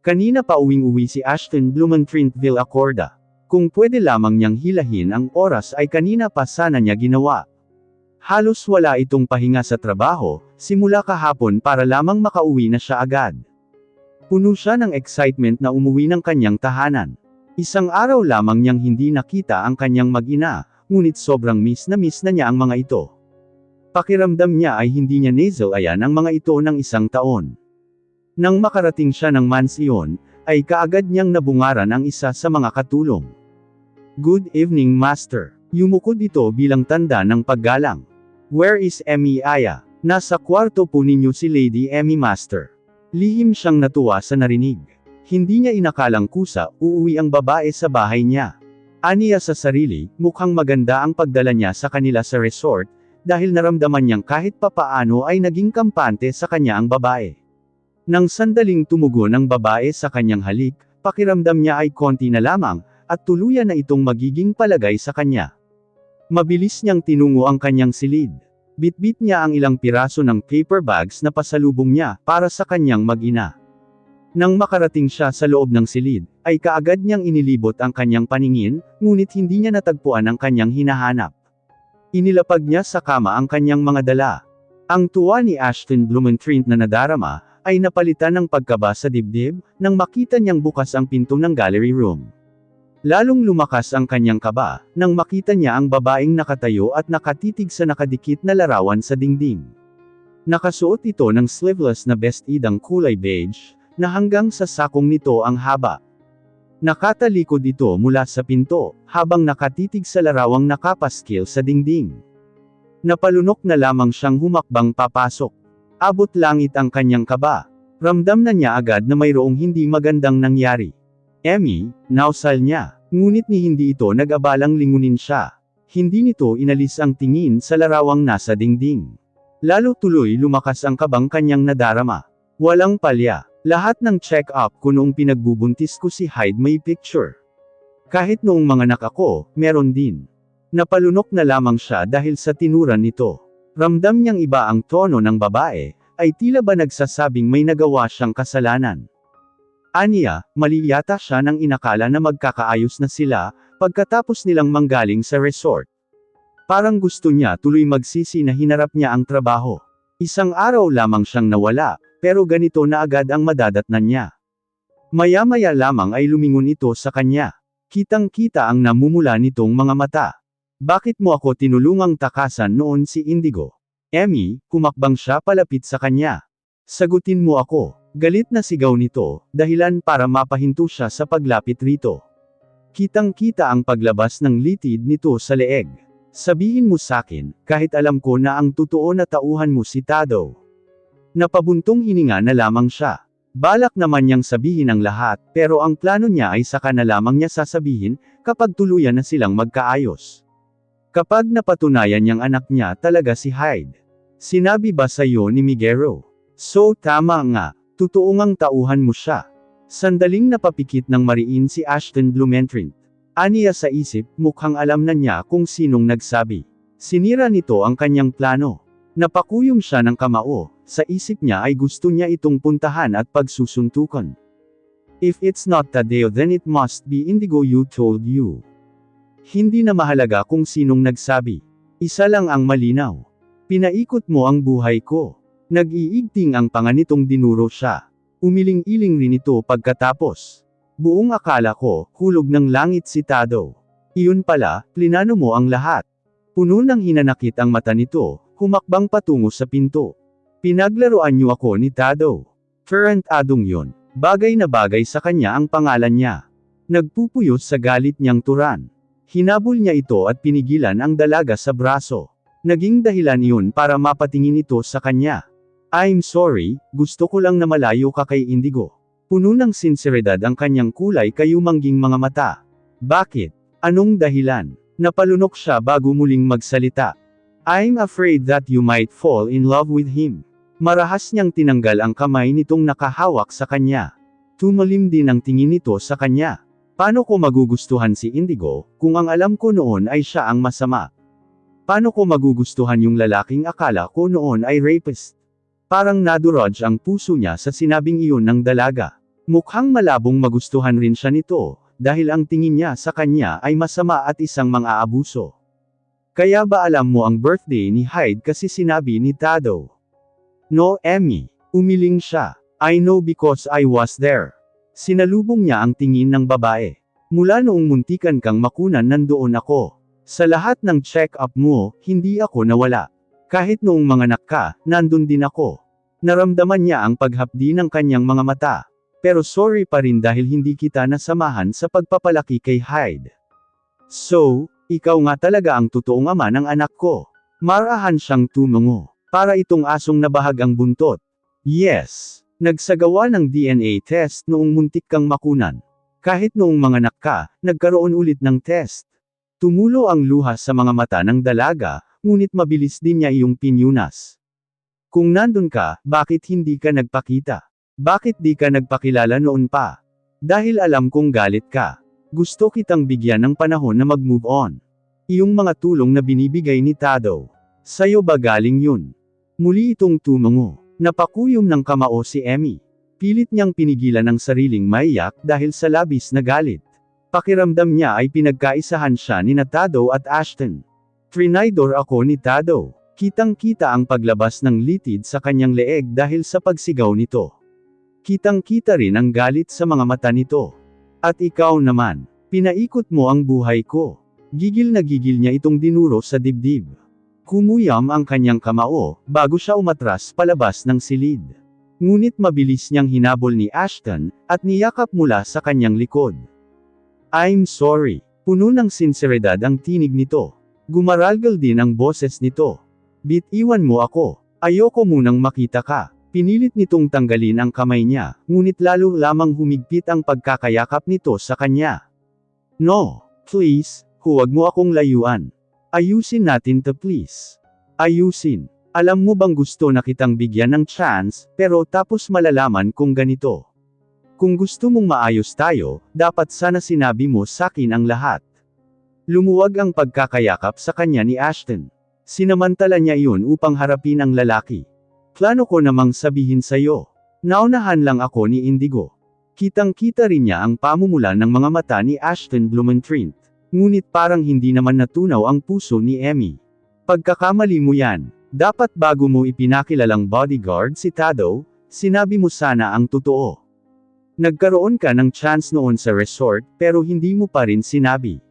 Kanina pa uwing-uwi si Ashton Blumentritt Villacorta. Kung pwede lamang niyang hilahin ang oras ay kanina pa sana niya ginawa. Halos wala itong pahinga sa trabaho, simula kahapon para lamang makauwi na siya agad. Puno siya ng excitement na umuwi ng kanyang tahanan. Isang araw lamang niyang hindi nakita ang kanyang mag-ina, ngunit sobrang miss na niya ang mga ito. Pakiramdam niya ay hindi niya nasalayan ang mga ito ng isang taon. Nang makarating siya ng mansyon, ay kaagad niyang nabungaran ang isa sa mga katulong. "Good evening, Master." Yumukod ito bilang tanda ng paggalang. "Where is Emmy Aya?" "Nasa kwarto po ninyo si Lady Emmy, Master." Lihim siyang natuwa sa narinig. Hindi niya inakalang kusa, uuwi ang babae sa bahay niya. Aniya sa sarili, mukhang maganda ang pagdala niya sa kanila sa resort, dahil naramdaman niyang kahit papaano ay naging kampante sa kanya ang babae. Nang sandaling tumugon ang babae sa kanyang halik, pakiramdam niya ay konti na lamang, at tuluyan na itong magiging palagay sa kanya. Mabilis niyang tinungo ang kanyang silid. Bitbit niya ang ilang piraso ng paper bags na pasalubong niya, para sa kanyang mag-ina. Nang makarating siya sa loob ng silid, ay kaagad niyang inilibot ang kanyang paningin, ngunit hindi niya natagpuan ang kanyang hinahanap. Inilapag niya sa kama ang kanyang mga dala. Ang tuwa ni Ashton Blumentritt na nadarama, ay napalitan ng pagkaba sa dibdib, nang makita niyang bukas ang pinto ng gallery room. Lalong lumakas ang kanyang kaba, nang makita niya ang babaeng nakatayo at nakatitig sa nakadikit na larawan sa dingding. Nakasuot ito ng sleeveless na bestidang kulay beige, na hanggang sa sakong nito ang haba. Nakatalikod ito mula sa pinto, habang nakatitig sa larawang nakapaskil sa dingding. Napalunok na lamang siyang humakbang papasok. Abot langit ang kanyang kaba. Ramdam na niya agad na mayroong hindi magandang nangyari. "Emmy," nausal niya. Ngunit ni hindi ito nag-abalang lingunin siya. Hindi nito inalis ang tingin sa larawang nasa dingding. Lalo tuloy lumakas ang kabang kanyang nadarama. Walang palya. Lahat ng check-up ko noong pinagbubuntis ko si Hyde may picture. Kahit noong manganak ako, meron din. Napalunok na lamang siya dahil sa tinuran nito. Ramdam niyang iba ang tono ng babae, ay tila ba nagsasabing may nagawa siyang kasalanan. Aniya, mali yata siya nang inakala na magkakaayos na sila, pagkatapos nilang manggaling sa resort. Parang gusto niya tuloy magsisi na hinarap niya ang trabaho. Isang araw lamang siyang nawala, pero ganito na agad ang madadatnan niya. Maya-maya lamang ay lumingon ito sa kanya. Kitang-kita ang namumula nitong mga mata. "Bakit mo ako tinulungang takasan noon si Indigo?" "Emmy," humakbang siya palapit sa kanya. "Sagutin mo ako." Galit na sigaw nito, dahilan para mapahinto siya sa paglapit rito. Kitang-kita ang paglabas ng litid nito sa leeg. "Sabihin mo sakin, kahit alam ko na ang totoo na tauhan mo si Tado." Napabuntong hininga na lamang siya. Balak naman niyang sabihin ang lahat, pero ang plano niya ay saka na lamang niya sasabihin, kapag tuluyan na silang magkaayos. Kapag napatunayan niyang anak niya talaga si Hyde. "Sinabi ba sa'yo ni Miguero?" "So tama nga, totoo ngang tauhan mo siya." Sandaling napapikit ng mariin si Ashton Blumentritt. Aniya sa isip, mukhang alam na niya kung sinong nagsabi. Sinira nito ang kanyang plano. Napakuyom siya ng kamao, sa isip niya ay gusto niya itong puntahan at pagsusuntukan. "If it's not Tadeo then it must be Indigo you told you." Hindi na mahalaga kung sinong nagsabi. Isa lang ang malinaw. "Pinaikot mo ang buhay ko." Nag-iigting ang panga nitong dinuro siya. Umiling-iling rin ito pagkatapos. "Buong akala ko, hulog ng langit si Tado. Iyon pala, plinano mo ang lahat." Puno ng hinanakit ang mata nito, humakbang patungo sa pinto. "Pinaglaruan niyo ako ni Tado." Current adong yon. Bagay na bagay sa kanya ang pangalan niya. Nagpupuyos sa galit niyang turan. Hinabol niya ito at pinigilan ang dalaga sa braso. Naging dahilan iyon para mapatingin ito sa kanya. "I'm sorry, gusto ko lang na malayo ka kay Indigo." Puno ng sinseridad ang kanyang kulay kayumangging mga mata. "Bakit? Anong dahilan?" Napalunok siya bago muling magsalita. "I'm afraid that you might fall in love with him." Marahas niyang tinanggal ang kamay nitong nakahawak sa kanya. Tumalim din ang tingin nito sa kanya. "Paano ko magugustuhan si Indigo, kung ang alam ko noon ay siya ang masama? Paano ko magugustuhan yung lalaking akala ko noon ay rapist?" Parang nadurog ang puso niya sa sinabing iyon ng dalaga. Mukhang malabong magustuhan rin siya nito, dahil ang tingin niya sa kanya ay masama at isang mang-aabuso. Kaya ba alam mo ang birthday ni Hyde kasi sinabi ni Tado? No, Emmy. Umiling siya. I know because I was there. Sinalubong niya ang tingin ng babae. Mula noong muntikan kang makunan nandoon ako. Sa lahat ng check-up mo, hindi ako nawala. Kahit noong manganak ka, nandun din ako. Naramdaman niya ang paghapdi ng kanyang mga mata. Pero sorry pa rin dahil hindi kita nasamahan sa pagpapalaki kay Hyde. So, ikaw nga talaga ang totoong ama ng anak ko. Marahan siyang tumungo. Para itong asong nabahag ang buntot. Yes. Nagsagawa ng DNA test noong muntik kang makunan. Kahit noong manganak ka, nagkaroon ulit ng test. Tumulo ang luha sa mga mata ng dalaga, ngunit mabilis din niya iyong pinyunas. Kung nandun ka, bakit hindi ka nagpakita? Bakit di ka nagpakilala noon pa? Dahil alam kong galit ka. Gusto kitang bigyan ng panahon na mag-move on. Iyong mga tulong na binibigay ni Tado. Sa'yo ba galing yun? Muli itong tumango. Napakuyom ng kamao si Emmy. Pilit niyang pinigilan ang sariling maiyak dahil sa labis na galit. Pakiramdam niya ay pinagkaisahan siya ni Tado at Ashton. Trinaydor ako ni Tado. Kitang-kita ang paglabas ng litid sa kanyang leeg dahil sa pagsigaw nito. Kitang-kita rin ang galit sa mga mata nito. At ikaw naman, pinaikot mo ang buhay ko. Gigil na gigil niya itong dinuro sa dibdib. Kumuyam ang kanyang kamao, bago siya umatras palabas ng silid. Ngunit mabilis niyang hinabol ni Ashton, at niyakap mula sa kanyang likod. I'm sorry. Puno ng sinseridad ang tinig nito. Gumaralgal din ang boses nito. Bitiwan mo ako. Ayoko munang makita ka. Pinilit nitong tanggalin ang kamay niya, ngunit lalo lamang humigpit ang pagkakayakap nito sa kanya. No, please, huwag mo akong layuan. Ayusin natin to please. Ayusin. Alam mo bang gusto na kitang bigyan ng chance, pero tapos malalaman kung ganito. Kung gusto mong maayos tayo, dapat sana sinabi mo sakin ang lahat. Lumuwag ang pagkakayakap sa kanya ni Ashton. Sinamantala niya iyon upang harapin ang lalaki. Plano ko namang sabihin sa'yo. Naunahan lang ako ni Indigo. Kitang-kita rin niya ang pamumula ng mga mata ni Ashton Blumentritt. Ngunit parang hindi naman natunaw ang puso ni Emmy. Pagkakamali mo yan. Dapat bago mo ipinakilalang bodyguard si Tado, sinabi mo sana ang totoo. Nagkaroon ka ng chance noon sa resort, pero hindi mo pa rin sinabi.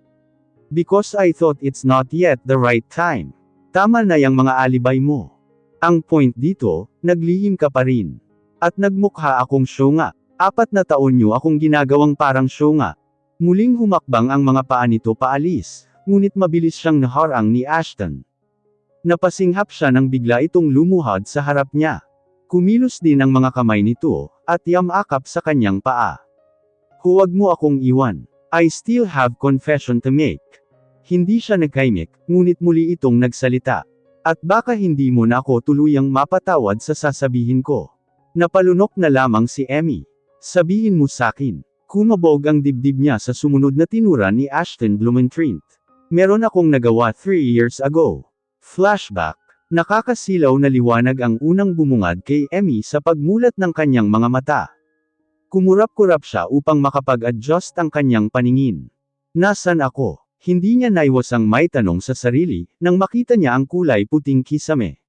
Because I thought it's not yet the right time. Tama na yang mga alibay mo. Ang point dito, naglihim ka pa rin. At nagmukha akong syunga. 4 na taon niyo akong ginagawang parang syunga. Muling humakbang ang mga paa nito paalis, ngunit mabilis siyang naharang ni Ashton. Napasinghap siya nang bigla itong lumuhad sa harap niya. Kumilos din ang mga kamay nito, at yamakap sa kanyang paa. Huwag mo akong iwan. I still have confession to make. Hindi siya nagkaimik, ngunit muli itong nagsalita. At baka hindi mo na ako tuluyang mapatawad sa sasabihin ko. Napalunok na lamang si Emmy. Sabihin mo sakin. Kumabog ang dibdib niya sa sumunod na tinura ni Ashton Blumentritt. Meron akong nagawa 3 years ago. Flashback. Nakakasilaw na liwanag ang unang bumungad kay Emmy sa pagmulat ng kanyang mga mata. Kumurap-kurap siya upang makapag-adjust ang kanyang paningin. Nasaan ako? Hindi niya naiwasang may tanong sa sarili, nang makita niya ang kulay puting kisame.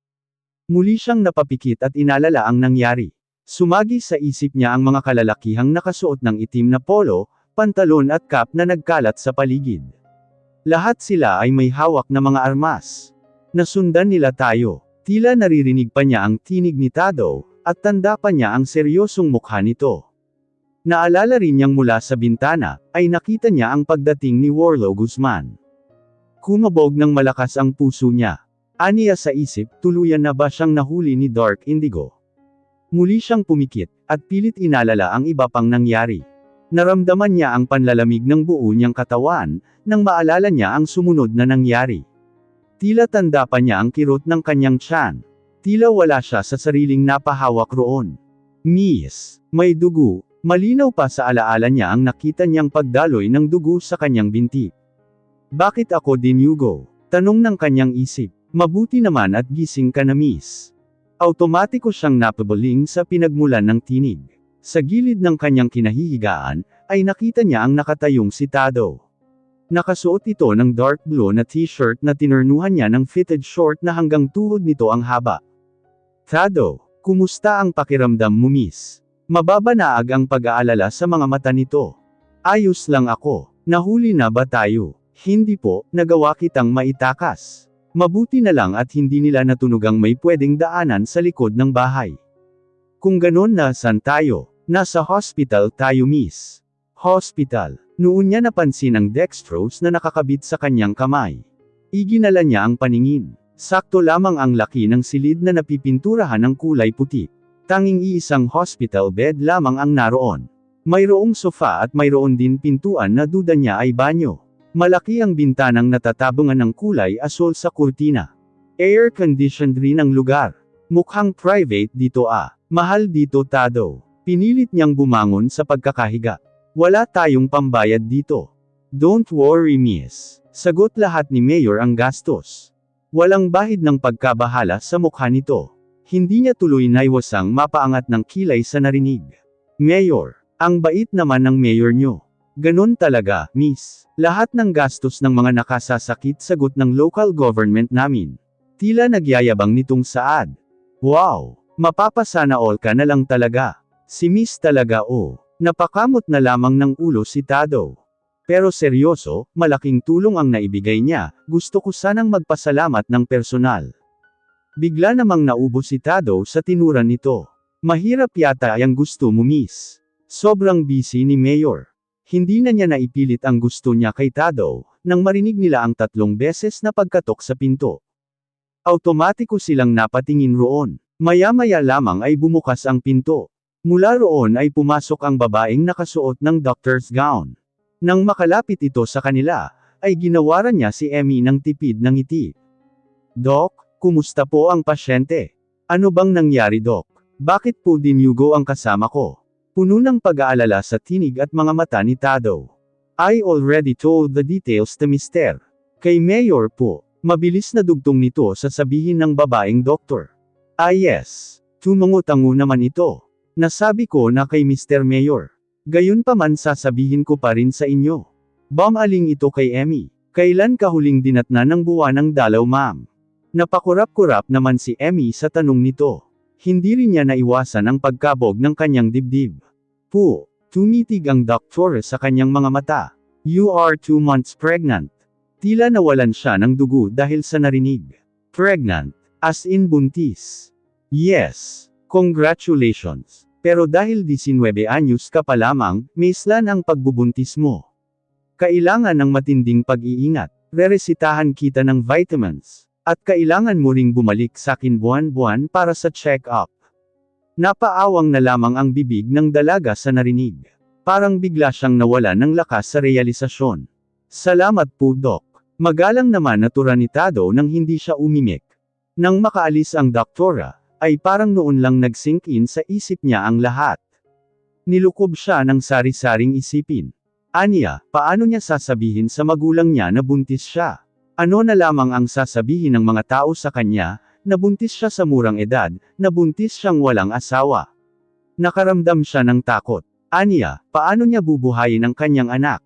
Muli siyang napapikit at inalala ang nangyari. Sumagi sa isip niya ang mga kalalakihang nakasuot ng itim na polo, pantalon at cap na nagkalat sa paligid. Lahat sila ay may hawak na mga armas. Nasundan nila tayo. Tila naririnig pa niya ang tinig ni Tado, at tanda pa niya ang seryosong mukha nito. Naalala rin niyang mula sa bintana, ay nakita niya ang pagdating ni Warlo Guzman. Kumabog ng malakas ang puso niya. Aniya sa isip, tuluyan na ba siyang nahuli ni Dark Indigo? Muli siyang pumikit, at pilit inalala ang iba pang nangyari. Naramdaman niya ang panlalamig ng buo niyang katawan, nang maalala niya ang sumunod na nangyari. Tila tanda pa niya ang kirot ng kanyang tiyan. Tila wala siya sa sariling napahawak roon. Miss, may dugo. Malinaw pa sa alaala niya ang nakita niyang pagdaloy ng dugo sa kanyang binti. Bakit ako dinugo? Tanong ng kanyang isip. Mabuti naman at gising ka na miss. Automatiko siyang napabaling sa pinagmulan ng tinig. Sa gilid ng kanyang kinahihigaan, ay nakita niya ang nakatayong si Tado. Nakasuot ito ng dark blue na t-shirt na tinurnuhan niya ng fitted short na hanggang tuhod nito ang haba. Tado, kumusta ang pakiramdam mo, miss? Mababanaag ang pag-aalala sa mga mata nito. Ayos lang ako. Nahuli na ba tayo? Hindi po, nagawa kitang maitakas. Mabuti na lang at hindi nila natunugang may pwedeng daanan sa likod ng bahay. Kung ganon, nasaan tayo? Nasa hospital tayo, miss. Hospital. Noon niya napansin ang dextrose na nakakabit sa kanyang kamay. Iginala niya ang paningin. Sakto lamang ang laki ng silid na napipinturahan ng kulay puti. Tanging iisang hospital bed lamang ang naroon. Mayroong sofa at mayroon din pintuan na duda niya ay banyo. Malaki ang bintanang natatabungan ng kulay asol sa kurtina. Air-conditioned rin ang lugar. Mukhang private dito ah. Mahal dito, Tado. Pinilit niyang bumangon sa pagkakahiga. Wala tayong pambayad dito. Don't worry, miss. Sagot lahat ni Mayor ang gastos. Walang bahid ng pagkabahala sa mukha nito. Hindi niya tuloy naiwasang mapaangat ng kilay sa narinig. Mayor, ang bait naman ng mayor nyo. Ganon talaga, miss. Lahat ng gastos ng mga nakasasakit sagot ng local government namin. Tila nagyayabang nitong Saad. Wow, mapapasana all ka na lang talaga. Si miss talaga oh. Napakamot na lamang ng ulo si Tado. Pero seryoso, malaking tulong ang naibigay niya, gusto ko sanang magpasalamat ng personal. Bigla namang naubo si Tado sa tinuran nito. Mahirap yata ang gusto mo, miss. Sobrang busy ni Mayor. Hindi na niya naipilit ang gusto niya kay Tado, nang marinig nila ang 3 beses na pagkatok sa pinto. Automatiko silang napatingin roon. Maya-maya lamang ay bumukas ang pinto. Mula roon ay pumasok ang babaeng nakasuot ng doctor's gown. Nang makalapit ito sa kanila, ay ginawaran niya si Emmy ng tipid ng ngiti. Doc, kumusta po ang pasyente? Ano bang nangyari, Doc? Bakit po dinyugo ang kasama ko? Puno ng pag-aalala sa tinig at mga mata ni Tado. I already told the details to Mr. Kay Mayor po. Mabilis na dugtong nito sa sabihin ng babaeng doktor. Ah yes. Tumungo-tango naman ito. Nasabi ko na kay Mr. Mayor. Gayunpaman sasabihin ko pa rin sa inyo. Bumaling ito kay Emmy. Kailan ka huling dinatna ng buwan ng dalaw, ma'am? Napakurap-kurap naman si Emmy sa tanong nito. Hindi rin niya naiwasan ang pagkabog ng kanyang dibdib. Po, tumitig ang doktor sa kanyang mga mata. You are 2 months pregnant. Tila nawalan siya ng dugo dahil sa narinig. Pregnant, as in buntis. Yes, congratulations. Pero dahil 19 anyos ka pa lamang, maislan ang pagbubuntis mo. Kailangan ng matinding pag-iingat. Reresitahan kita ng vitamins. At kailangan mo ring bumalik sa akin buwan-buwan para sa check-up. Napaawang na lamang ang bibig ng dalaga sa narinig. Parang bigla siyang nawala ng lakas sa realisasyon. Salamat po, Doc. Magalang naman natura ni Tado nang hindi siya umimik. Nang makaalis ang doktora, ay parang noon lang nag-sink in sa isip niya ang lahat. Nilukob siya ng sari-saring isipin. Aniya, paano niya sasabihin sa magulang niya na buntis siya? Ano na lamang ang sasabihin ng mga tao sa kanya, na buntis siya sa murang edad, na buntis siyang walang asawa? Nakaramdam siya ng takot. Aniya, paano niya bubuhayin ang kanyang anak?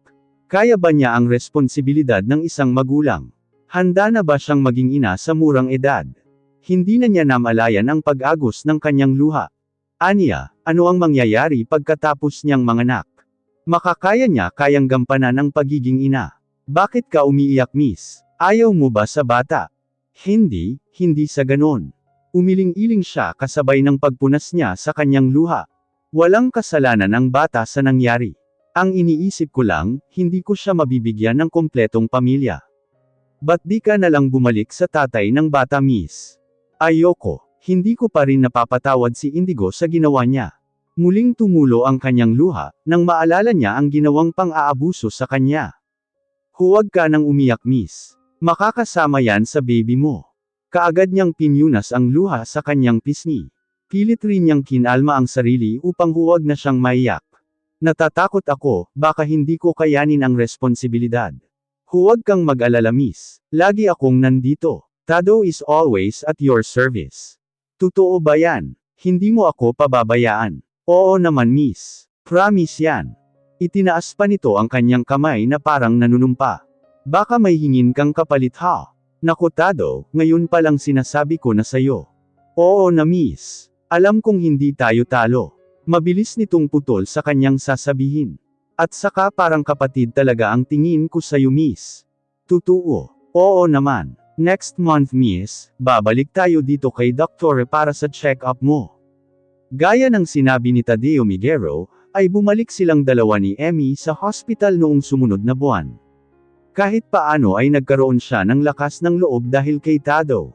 Kaya ba niya ang responsibilidad ng isang magulang? Handa na ba siyang maging ina sa murang edad? Hindi na niya namalayan ang pag-agos ng kanyang luha. Aniya, ano ang mangyayari pagkatapos niyang manganak? Makakaya niya kayang gampanan ang pagiging ina? Bakit ka umiiyak, miss? Ayaw mo ba sa bata? Hindi sa ganon. Umiling-iling siya kasabay ng pagpunas niya sa kanyang luha. Walang kasalanan ang bata sa nangyari. Ang iniisip ko lang, hindi ko siya mabibigyan ng kompletong pamilya. Ba't di ka na lang bumalik sa tatay ng bata, miss? Ayoko, hindi ko pa rin napapatawad si Indigo sa ginawa niya. Muling tumulo ang kanyang luha, nang maalala niya ang ginawang pang-aabuso sa kanya. Huwag ka nang umiyak, miss. Makakasama yan sa baby mo. Kaagad niyang pinyunas ang luha sa kanyang pisngi. Pilit rin niyang kinalma ang sarili upang huwag na siyang maiyak. Natatakot ako, baka hindi ko kayanin ang responsibilidad. Huwag kang mag-alala, miss. Lagi akong nandito. Tado is always at your service. Totoo ba yan? Hindi mo ako pababayaan. Oo naman miss. Promise yan. Itinaas pa nito ang kanyang kamay na parang nanunumpa. Baka may hingin kang kapalit ha. Naku Tado, ngayon pa lang sinasabi ko na sayo. Oo na miss. Alam kong hindi tayo talo. Mabilis nitong putol sa kanyang sasabihin. At saka parang kapatid talaga ang tingin ko sayo miss. Totoo. Oo naman. Next month miss, babalik tayo dito kay doktor para sa check-up mo. Gaya ng sinabi ni Tadeo Miguero, ay bumalik silang dalawa ni Emmy sa hospital noong sumunod na buwan. Kahit paano ay nagkaroon siya ng lakas ng loob dahil kay Tado.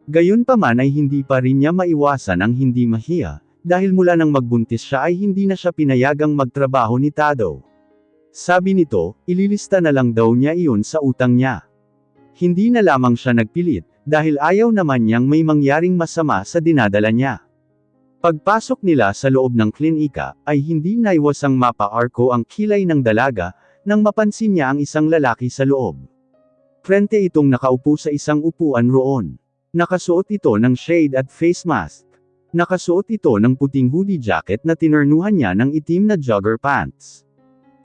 Gayunpaman ay hindi pa rin niya maiwasan ang hindi mahiya, dahil mula nang magbuntis siya ay hindi na siya pinayagang magtrabaho ni Tado. Sabi nito, ililista na lang daw niya iyon sa utang niya. Hindi na lamang siya nagpilit, dahil ayaw naman niyang may mangyaring masama sa dinadala niya. Pagpasok nila sa loob ng klinika, ay hindi naiwasang mapa-arko ang kilay ng dalaga, nang mapansin niya ang isang lalaki sa loob. Frente itong nakaupo sa isang upuan roon. Nakasuot ito ng shade at face mask. Nakasuot ito ng puting hoodie jacket na tinurnuhan niya ng itim na jogger pants.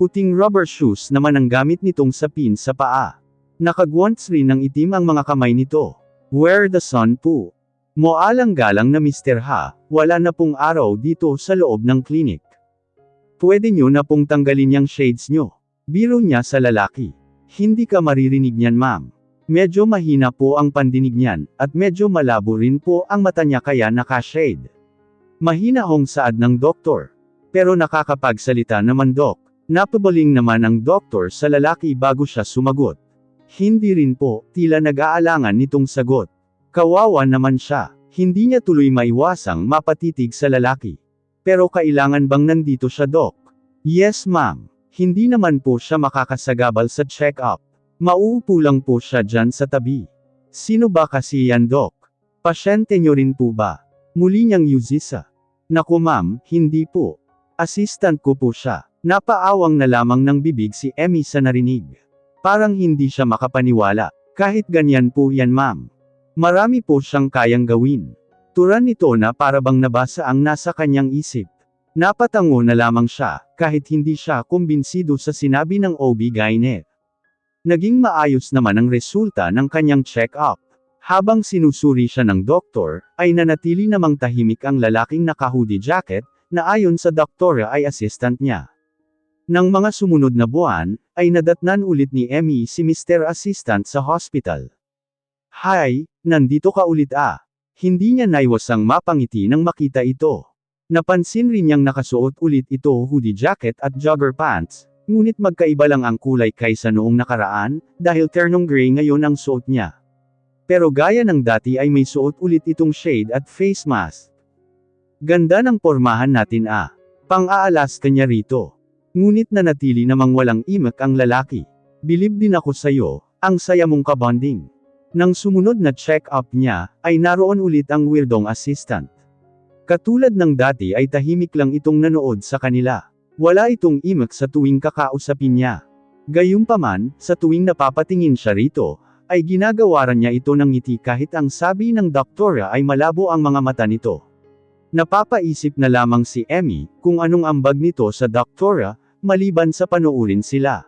Puting rubber shoes naman ang gamit nitong sapin sa paa. Nakagwants rin ng itim ang mga kamay nito. Where the sun po. Moalang-galang na Mr. Ha, wala na pong araw dito sa loob ng klinik. Pwede nyo na pong tanggalin yung shades nyo. Biro niya sa lalaki. Hindi ka maririnig niyan ma'am. Medyo mahina po ang pandinig niyan, at medyo malabo rin po ang mata niya kaya naka-shade. Mahina hong saad ng doktor. Pero nakakapagsalita naman dok. Napabaling naman ang doktor sa lalaki bago siya sumagot. Hindi rin po, tila nag-aalangan nitong sagot. Kawawa naman siya, hindi niya tuloy maiwasang mapatitig sa lalaki. Pero kailangan bang nandito siya dok? Yes ma'am. Hindi naman po siya makakasagabal sa check-up. Mauupo lang po siya dyan sa tabi. Sino ba kasi yan dok? Pasyente nyo rin po ba? Muli niyang yuzisa. Naku ma'am, hindi po. Assistant ko po siya. Napaawang na lamang ng bibig si Emmy sa narinig. Parang hindi siya makapaniwala. Kahit ganyan po yan ma'am. Marami po siyang kayang gawin. Turan nito na para bang nabasa ang nasa kanyang isip. Napatango na lamang siya, kahit hindi siya kumbinsido sa sinabi ng OB-GYN. Naging maayos naman ang resulta ng kanyang check-up. Habang sinusuri siya ng doktor, ay nanatili namang tahimik ang lalaking naka-hoodie jacket, na ayon sa doktora ay assistant niya. Nang mga sumunod na buwan, ay nadatnan ulit ni Emmy si Mr. Assistant sa hospital. Hi, nandito ka ulit ah. Hindi niya naiwasang mapangiti nang makita ito. Napansin rin niyang nakasuot ulit ito hoodie jacket at jogger pants, ngunit magkaiba lang ang kulay kaysa noong nakaraan, dahil ternong gray ngayon ang suot niya. Pero gaya ng dati ay may suot ulit itong shade at face mask. Ganda ng pormahan natin ah. Pang-aalas ka niya rito. Ngunit nanatili namang walang imak ang lalaki. Bilib din ako sayo, ang saya mong kabonding. Nang sumunod na check-up niya, ay naroon ulit ang weirdong assistant. Katulad ng dati ay tahimik lang itong nanood sa kanila. Wala itong imak sa tuwing kakausapin niya. Gayunpaman, sa tuwing napapatingin siya rito, ay ginagawaran niya ito ng ngiti kahit ang sabi ng doktora ay malabo ang mga mata nito. Napapaisip na lamang si Emmy, kung anong ambag nito sa doktora, maliban sa panoorin sila.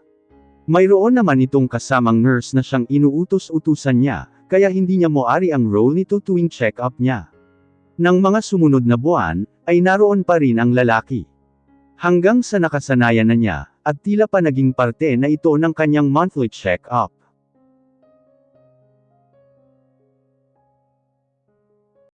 Mayroon naman itong kasamang nurse na siyang inuutos-utusan niya, kaya hindi niya moari ang role nito tuwing check-up niya. Nang mga sumunod na buwan, ay naroon pa rin ang lalaki. Hanggang sa nakasanayan na niya, at tila pa naging parte na ito ng kanyang monthly check-up.